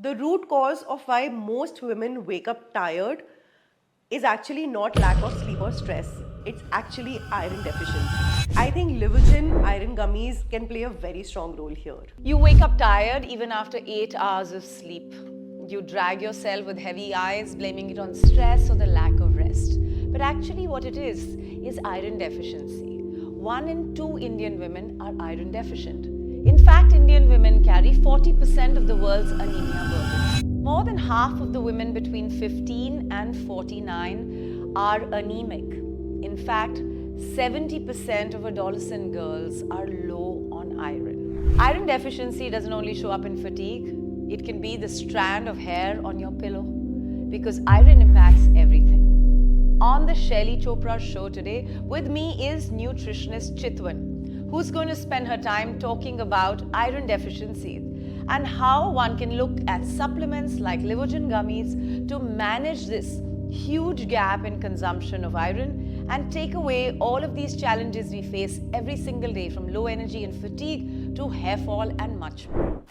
The root cause of why most women wake up tired is actually not lack of sleep or stress. It's actually iron deficiency. I think Livogen iron gummies can play a very strong role here. You wake up tired even after 8 hours of sleep. You drag yourself with heavy eyes, blaming it on stress or the lack of rest. But actually, what it is iron deficiency. 1 in 2 Indian women are iron deficient. In fact, Indian women carry 40% of the world's anemia burden. More than half of the women between 15 and 49 are anemic. In fact, 70% of adolescent girls are low on iron. Iron deficiency doesn't only show up in fatigue, it can be the strand of hair on your pillow because iron impacts everything. On the Shelly Chopra show today, with me is nutritionist Chitwan, who's going to spend her time talking about iron deficiency and how one can look at supplements like Livogen gummies to manage this huge gap in consumption of iron and take away all of these challenges we face every single day, from low energy and fatigue to hair fall and much more.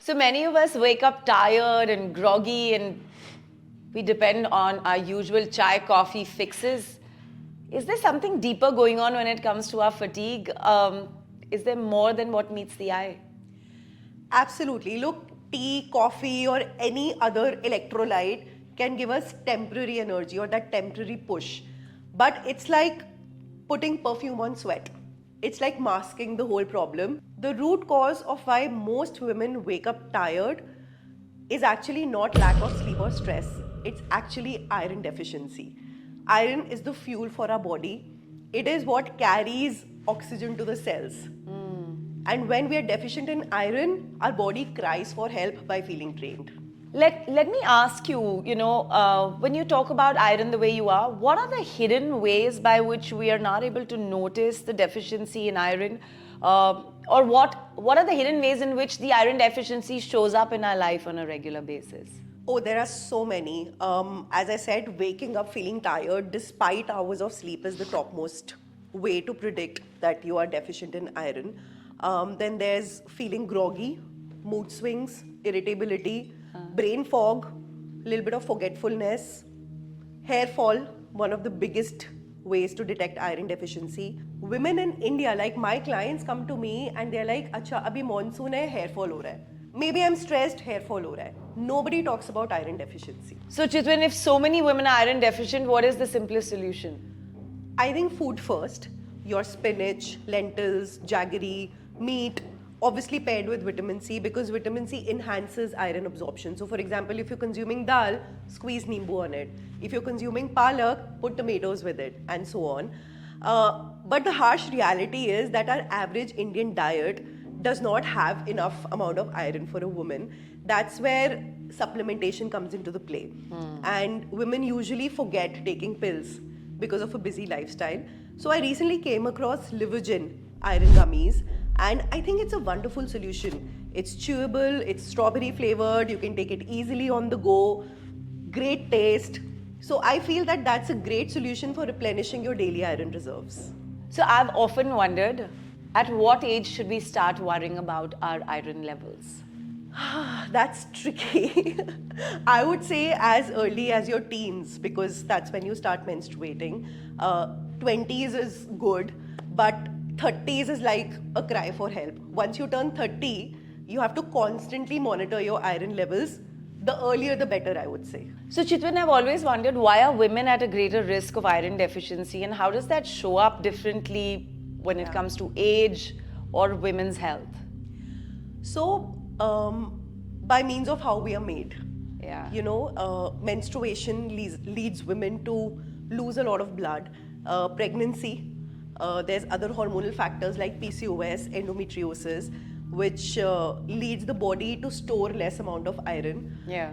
So many of us wake up tired and groggy and we depend on our usual chai coffee fixes. Is there something deeper going on when it comes to our fatigue? Is there more than what meets the eye? Absolutely. Look, tea, coffee, or any other electrolyte can give us temporary energy or that temporary push. But it's like putting perfume on sweat. It's like masking the whole problem. The root cause of why most women wake up tired is actually not lack of sleep or stress. It's actually iron deficiency. Iron is the fuel for our body. It is what carries oxygen to the cells. And when we are deficient in iron, our body cries for help by feeling drained. Let me ask you, when you talk about iron the way you are, what are the hidden ways by which we are not able to notice the deficiency in iron? Or what are the hidden ways in which the iron deficiency shows up in our life on a regular basis? Oh, there are so many. As I said, waking up feeling tired despite hours of sleep is the topmost way to predict that you are deficient in iron. Then there's feeling groggy, mood swings, irritability, brain fog, little bit of forgetfulness, hair fall, one of the biggest ways to detect iron deficiency. Women in India, like my clients, come to me and they're like, "Acha, abhi monsoon hai, hair fall ho raha hai. Maybe I'm stressed, hair fall ho raha hai." Nobody talks about iron deficiency. So Chitwan, if so many women are iron deficient, what is the simplest solution? I think food first. Your spinach, lentils, jaggery, meat, obviously paired with vitamin C, because vitamin C enhances iron absorption. So for example, if you're consuming dal, squeeze nimbu on it. If you're consuming palak, put tomatoes with it, and so on. But the harsh reality is that our average Indian diet does not have enough amount of iron for a woman. That's where supplementation comes into the play. And women usually forget taking pills because of a busy lifestyle. So I recently came across Livogen iron gummies, and I think it's a wonderful solution. It's chewable, it's strawberry flavored, you can take it easily on the go, great taste. So I feel that that's a great solution for replenishing your daily iron reserves. So I've often wondered, at what age should we start worrying about our iron levels? That's tricky. I would say as early as your teens, because that's when you start menstruating. 20s is good, but 30s is like a cry for help. Once you turn 30, you have to constantly monitor your iron levels. The earlier, the better, I would say. So Chitwan, I've always wondered, why are women at a greater risk of iron deficiency, and how does that show up differently when it comes to age or women's health? So, by means of how we are made. Yeah. Menstruation leads women to lose a lot of blood. Pregnancy, there's other hormonal factors like PCOS, endometriosis, which leads the body to store less amount of iron. Yeah.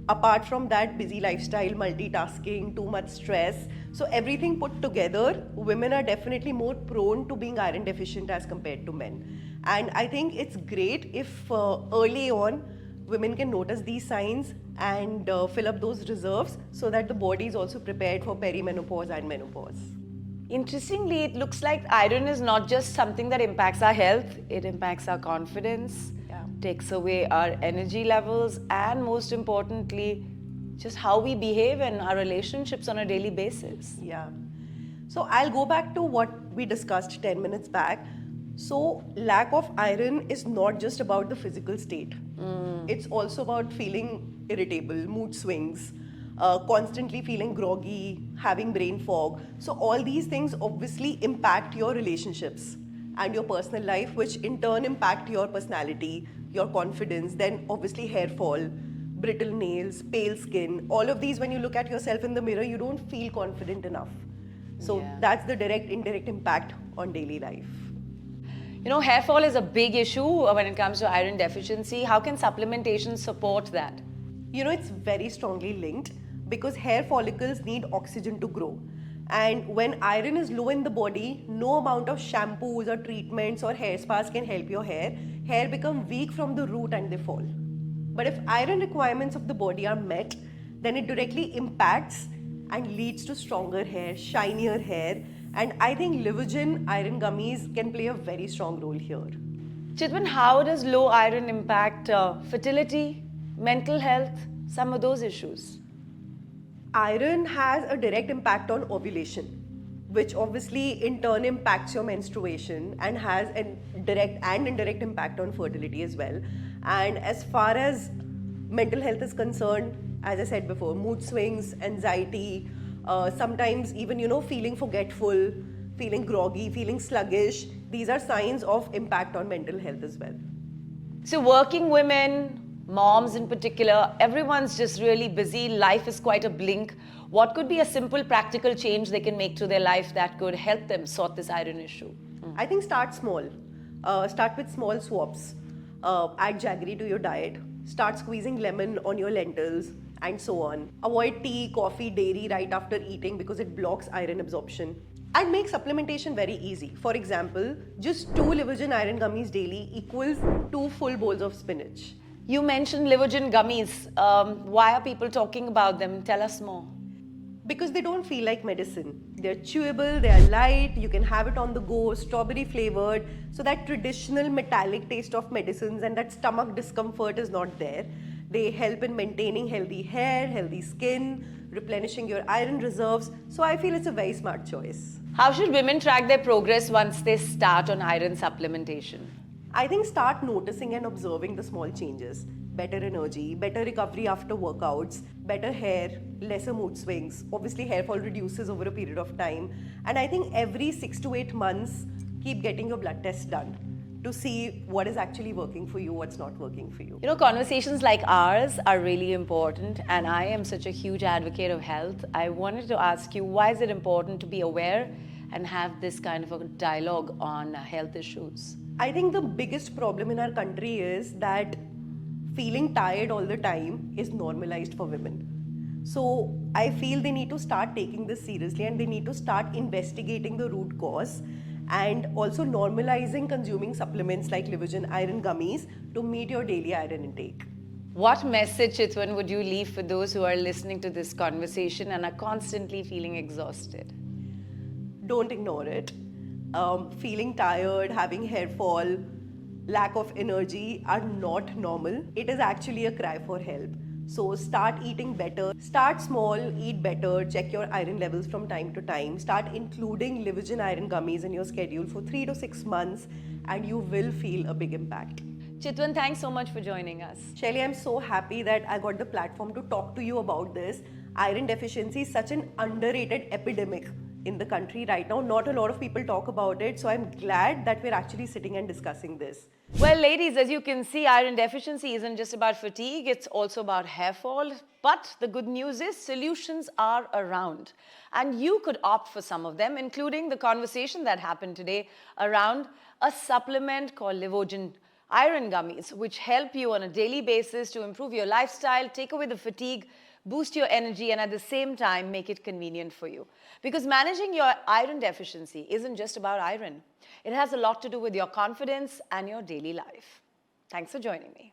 Apart from that, busy lifestyle, multitasking, too much stress. So everything put together, women are definitely more prone to being iron deficient as compared to men. And I think it's great if early on women can notice these signs and fill up those reserves so that the body is also prepared for perimenopause and menopause. Interestingly, it looks like iron is not just something that impacts our health, it impacts our confidence, Yeah. takes away our energy levels, and most importantly, just how we behave in our relationships on a daily basis. Yeah. So I'll go back to what we discussed 10 minutes back. So, lack of iron is not just about the physical state, it's also about feeling irritable, mood swings, constantly feeling groggy, having brain fog. So, all these things obviously impact your relationships and your personal life, which in turn impact your personality, your confidence, then obviously hair fall, brittle nails, pale skin. All of these, when you look at yourself in the mirror, you don't feel confident enough. So Yeah. that's the direct, indirect impact on daily life. You know, hair fall is a big issue when it comes to iron deficiency. How can supplementation support that? You know, it's very strongly linked because hair follicles need oxygen to grow. And when iron is low in the body, no amount of shampoos or treatments or hair spas can help your hair. Hair become weak from the root and they fall. But if iron requirements of the body are met, then it directly impacts and leads to stronger hair, shinier hair. And I think Livogen iron gummies can play a very strong role here. Chitwan, how does low iron impact fertility, mental health, some of those issues? Iron has a direct impact on ovulation, which obviously in turn impacts your menstruation and has a direct and indirect impact on fertility as well. And as far as mental health is concerned, as I said before, mood swings, anxiety, sometimes even feeling forgetful, feeling groggy, feeling sluggish. These are signs of impact on mental health as well. So, working women, moms in particular, everyone's just really busy. Life is quite a blink. What could be a simple, practical change they can make to their life that could help them sort this iron issue? I think start small. Start with small swaps. Add jaggery to your diet. Start squeezing lemon on your lentils and so on. Avoid tea, coffee, dairy right after eating because it blocks iron absorption. And make supplementation very easy. For example, just 2 Livogen iron gummies daily equals 2 full bowls of spinach. You mentioned Livogen gummies. Why are people talking about them? Tell us more. Because they don't feel like medicine. They're chewable, they are light, you can have it on the go, strawberry flavored. So that traditional metallic taste of medicines and that stomach discomfort is not there. They help in maintaining healthy hair, healthy skin, replenishing your iron reserves. So I feel it's a very smart choice. How should women track their progress once they start on iron supplementation? I think start noticing and observing the small changes. Better energy, better recovery after workouts, better hair, lesser mood swings. Obviously, hair fall reduces over a period of time. And I think every 6 to 8 months, keep getting your blood test done to see what is actually working for you, what's not working for you. You know, conversations like ours are really important, and I am such a huge advocate of health. I wanted to ask you, why is it important to be aware and have this kind of a dialogue on health issues? I think the biggest problem in our country is that feeling tired all the time is normalized for women. So I feel they need to start taking this seriously and they need to start investigating the root cause and also normalizing consuming supplements like Livogen iron gummies to meet your daily iron intake. What message, Chitwan, would you leave for those who are listening to this conversation and are constantly feeling exhausted? Don't ignore it. Feeling tired, having hair fall, lack of energy are not normal. It is actually a cry for help. So start eating better, start small, eat better, check your iron levels from time to time, start including Livogen iron gummies in your schedule for 3 to 6 months and you will feel a big impact. Chitwan, thanks so much for joining us. Shelly, I'm so happy that I got the platform to talk to you about this. Iron deficiency is such an underrated epidemic in the country right now. Not a lot of people talk about it, so I'm glad that we're actually sitting and discussing this. Well, ladies, as you can see, iron deficiency isn't just about fatigue, it's also about hair fall. But the good news is solutions are around. And you could opt for some of them, including the conversation that happened today around a supplement called Livogen iron gummies, which help you on a daily basis to improve your lifestyle, take away the fatigue, boost your energy, and at the same time make it convenient for you. Because managing your iron deficiency isn't just about iron. It has a lot to do with your confidence and your daily life. Thanks for joining me.